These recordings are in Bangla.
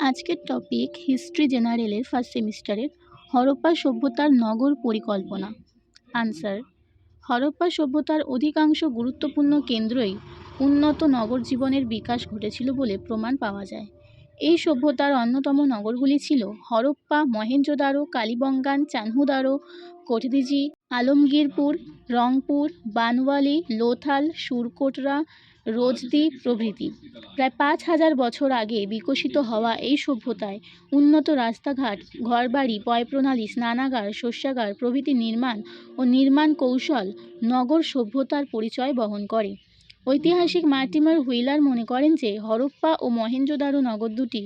আজকের টপিক হিস্ট্রি জেনারেলের ফার্স্ট সেমিস্টারের হরপ্পা সভ্যতার নগর পরিকল্পনা। আনসার: হরপ্পা সভ্যতার অধিকাংশ গুরুত্বপূর্ণ কেন্দ্রই উন্নত নগর জীবনের বিকাশ ঘটেছিল বলে প্রমাণ পাওয়া যায়। এই সভ্যতার অন্যতম নগরগুলি ছিল হরপ্পা, মহেঞ্জোদারো, কালিবঙ্গান, চানহুদারো, কোটদিজি, আলমগীরপুর, রংপুর, বানওয়ালি, লোথাল, সুরকোটরা, রোজদি প্রভৃতি। প্রায় ৫,০০০ বছর আগে বিকশিত হওয়া এই সভ্যতায় উন্নত রাস্তাঘাট, ঘরবাড়ি, পয়ঃপ্রণালী, স্নানাগার, শস্যাগার প্রভৃতি নির্মাণ ও নির্মাণ কৌশল নগর সভ্যতার পরিচয় বহন করে। ঐতিহাসিক মার্টিমার হুইলার মনে করেন যে হরপ্পা ও মহেঞ্জোদারো নগর দুটি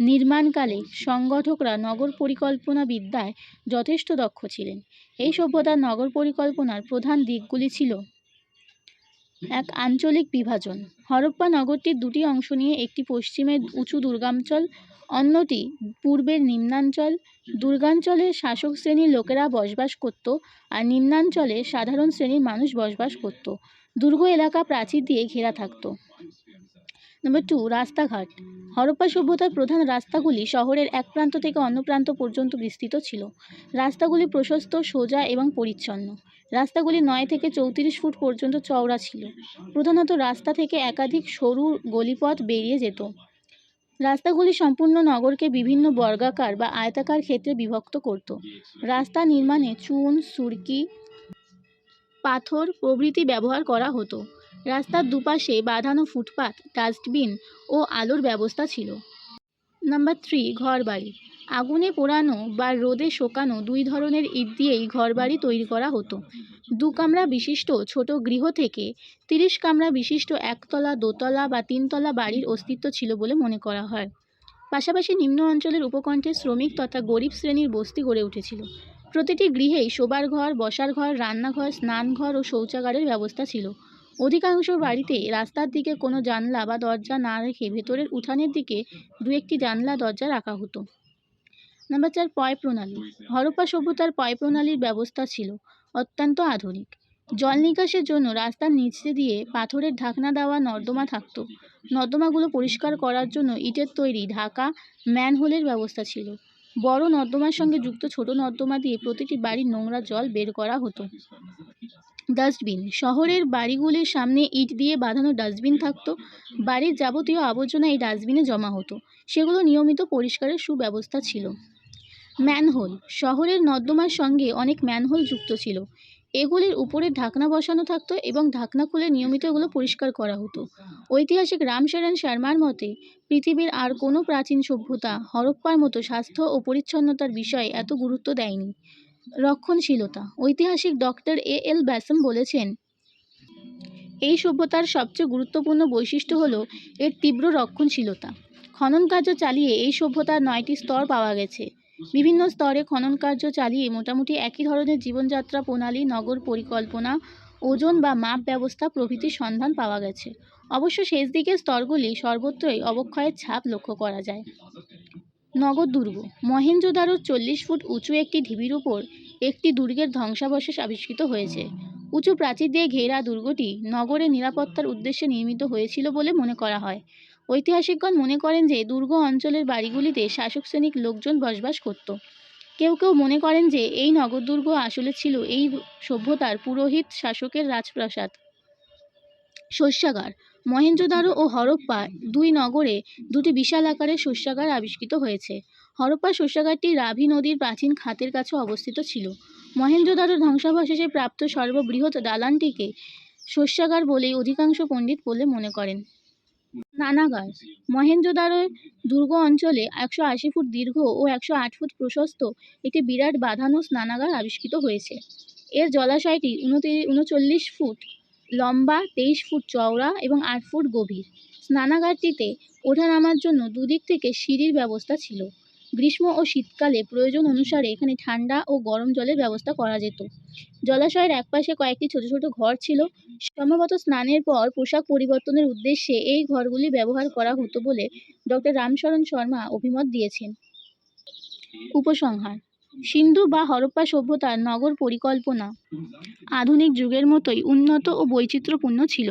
নির্মাণকালে সংগঠকরা নগর পরিকল্পনা বিদ্যায় যথেষ্ট দক্ষ ছিলেন। এই সভ্যতার নগর পরিকল্পনার প্রধান দিকগুলি ছিল: এক, আঞ্চলিক বিভাজন। হরপ্পা নগরটির দুটি অংশ নিয়ে, একটি পশ্চিমের উঁচু দুর্গাঞ্চল, অন্যটি পূর্বের নিম্নাঞ্চল। দুর্গাঞ্চলে শাসক শ্রেণীর লোকেরা বসবাস করত আর নিম্নাঞ্চলে সাধারণ শ্রেণীর মানুষ বসবাস করত। দুর্গ এলাকা প্রাচীর দিয়ে ঘেরা থাকত। নাম্বার 2, রাস্তাঘাট। হরপ্পা সভ্যতার প্রধান রাস্তাগুলি শহরের এক প্রান্ত থেকে অন্য প্রান্ত পর্যন্ত বিস্তৃত ছিল। রাস্তাগুলি প্রশস্ত, সোজা এবং পরিচ্ছন্ন। রাস্তাগুলি 9 থেকে 34 ফুট পর্যন্ত চওড়া ছিল। প্রধানত রাস্তা থেকে একাধিক সরু গলিপথ বেরিয়ে যেত। রাস্তাগুলি সম্পূর্ণ নগরকে বিভিন্ন বর্গাকার বা আয়তাকার ক্ষেত্রে বিভক্ত করত। রাস্তা নির্মাণে চুন, সুরকি, পাথর প্রভৃতি ব্যবহার করা হতো। রাস্তার দুপাশে বাঁধানো ফুটপাত, ডাস্টবিন ও আলোর ব্যবস্থা ছিল। নাম্বার 3, ঘরবাড়ি। আগুনে পোড়ানো বা রোদে শোকানো দুই ধরনের ইট দিয়েই ঘরবাড়ি তৈরি করা হতো। 2 কামরা বিশিষ্ট ছোট গৃহ থেকে 30 কামরা বিশিষ্ট একতলা, দোতলা বা 3তলা বাড়ির অস্তিত্ব ছিল বলে মনে করা হয়। পাশাপাশি নিম্ন অঞ্চলের উপকণ্ঠে শ্রমিক তথা গরিব শ্রেণীর বস্তি গড়ে উঠেছিল। প্রতিটি গৃহেই শোবার ঘর, বসার ঘর, রান্নাঘর, স্নানঘর ও শৌচাগারের ব্যবস্থা ছিল। অধিকাংশ বাড়িতে রাস্তার দিকে কোনো জানলা বা দরজা না রেখে ভেতরের উঠানের দিকে 2-1টি জানলা দরজা রাখা হতো। নাম্বার 4, পয়ঃপ্রণালী। হরপ্পা সভ্যতার পয়ঃপ্রণালীর ব্যবস্থা ছিল অত্যন্ত আধুনিক। জল নিকাশের জন্য রাস্তার নিচে দিয়ে পাথরের ঢাকনা দেওয়া নর্দমা থাকত। নর্দমাগুলো পরিষ্কার করার জন্য ইটের তৈরি ঢাকা ম্যানহোলের ব্যবস্থা ছিল। বড় নর্দমার সঙ্গে যুক্ত ছোট নর্দমা দিয়ে প্রতিটি বাড়ির নোংরা জল বের করা হতো। ডাস্টবিন। শহরের বাড়িগুলির সামনে ইট দিয়ে বাঁধানো ডাস্টবিন থাকত। বাড়ির যাবতীয় আবর্জনা এই ডাস্টবিনে জমা হতো। সেগুলো নিয়মিত পরিষ্কারের সুব্যবস্থা ছিল। ম্যানহোল। শহরের নর্দমার সঙ্গে অনেক ম্যানহোল যুক্ত ছিল। এগুলির উপরে ঢাকনা বসানো থাকতো এবং ঢাকনা খুলে নিয়মিত এগুলো পরিষ্কার করা হতো। ঐতিহাসিক রামশরণ শর্মার মতে, পৃথিবীর আর কোনো প্রাচীন সভ্যতা হরপ্পার মতো স্বাস্থ্য ও পরিচ্ছন্নতার বিষয়ে এত গুরুত্ব দেয়নি। রক্ষণশীলতা। ঐতিহাসিক ডক্টর A.L. ব্যাসম বলেছেন, এই সভ্যতার সবচেয়ে গুরুত্বপূর্ণ বৈশিষ্ট্য হল এর তীব্র রক্ষণশীলতা। খনন কার্য চালিয়ে এই সভ্যতার 9টি স্তর পাওয়া গেছে। বিভিন্ন স্তরে খনন কার্য চালিয়ে মোটামুটি একই ধরনের জীবনযাত্রা প্রণালী, নগর পরিকল্পনা, ওজন বা মাপ ব্যবস্থা প্রভৃতির সন্ধান পাওয়া গেছে। অবশ্য শেষ দিকের স্তরগুলি সর্বত্রই অবক্ষয়ের ছাপ লক্ষ্য করা যায়। নগর দুর্গ। মহেঞ্জোদারোর 40 ফুট উঁচু একটি ঢিবির উপর একটি দুর্গের ধ্বংসাবশেষ আবিষ্কৃত হয়েছে। উঁচু প্রাচীর দিয়ে ঘেরা দুর্গটি নগরের নিরাপত্তার উদ্দেশ্যে নির্মিত হয়েছিল বলে মনে করা হয়। ঐতিহাসিকগণ মনে করেন যে দুর্গ অঞ্চলের বাড়িগুলিতে শাসক শ্রেণীর লোকজন বসবাস করত। কেউ কেউ মনে করেন যে এই নগরদুর্গ আসলে ছিল এই সভ্যতার পুরোহিত শাসকের রাজপ্রাসাদ। শস্যাগার। মহেঞ্জোদারো ও হরপ্পা দুই নগরে দুটি বিশাল আকারের শস্যাগার আবিষ্কৃত হয়েছে। হরপ্পার শস্যাগারটি রাভি নদীর প্রাচীন খাতের কাছে অবস্থিত ছিল। মহেঞ্জোদারোর ধ্বংসাবশেষে প্রাপ্ত সর্ববৃহৎ দালানটিকে শস্যাগার বলেই অধিকাংশ পণ্ডিত বলে মনে করেন। স্নানাগার। মহেঞ্জোদারোর দুর্গ অঞ্চলে 180 ফুট দীর্ঘ ও 108 ফুট প্রশস্ত একটি বিরাট বাঁধানো স্নানাগার আবিষ্কৃত হয়েছে। এর জলাশয়টি 39 ফুট লম্বা, 23 ফুট চওড়া এবং 8 ফুট গভীর। স্নানাগারটিতে ওঠা নামার জন্য দুদিক থেকে সিঁড়ির ব্যবস্থা ছিল। গ্রীষ্ম ও শীতকালে প্রয়োজন অনুসারে এখানে ঠান্ডা ও গরম জলের ব্যবস্থা করা যেত। জলাশয়ের একপাশে কয়েকটি ছোট ছোট ঘর ছিল। সম্ভবত স্নানের পর পোশাক পরিবর্তনের উদ্দেশ্যে এই ঘরগুলি ব্যবহার করা হতো বলে ডক্টর রামশরণ শর্মা অভিমত দিয়েছেন। উপসংহার: সিন্ধু বা হরপ্পা সভ্যতার নগর পরিকল্পনা আধুনিক যুগের মতোই উন্নত ও বৈচিত্র্যপূর্ণ ছিল।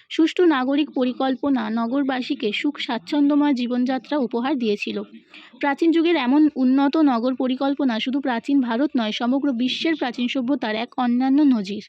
সুষ্ঠু নাগরিক পরিকল্পনা নগরবাসীকে সুখ স্বাচ্ছন্দ্যময় জীবনযাত্রা উপহার দিয়েছিল। প্রাচীন যুগের এমন উন্নত নগর পরিকল্পনা শুধু প্রাচীন ভারত নয়, সমগ্র বিশ্বের প্রাচীন সভ্যতার এক অন্যান্য নজির।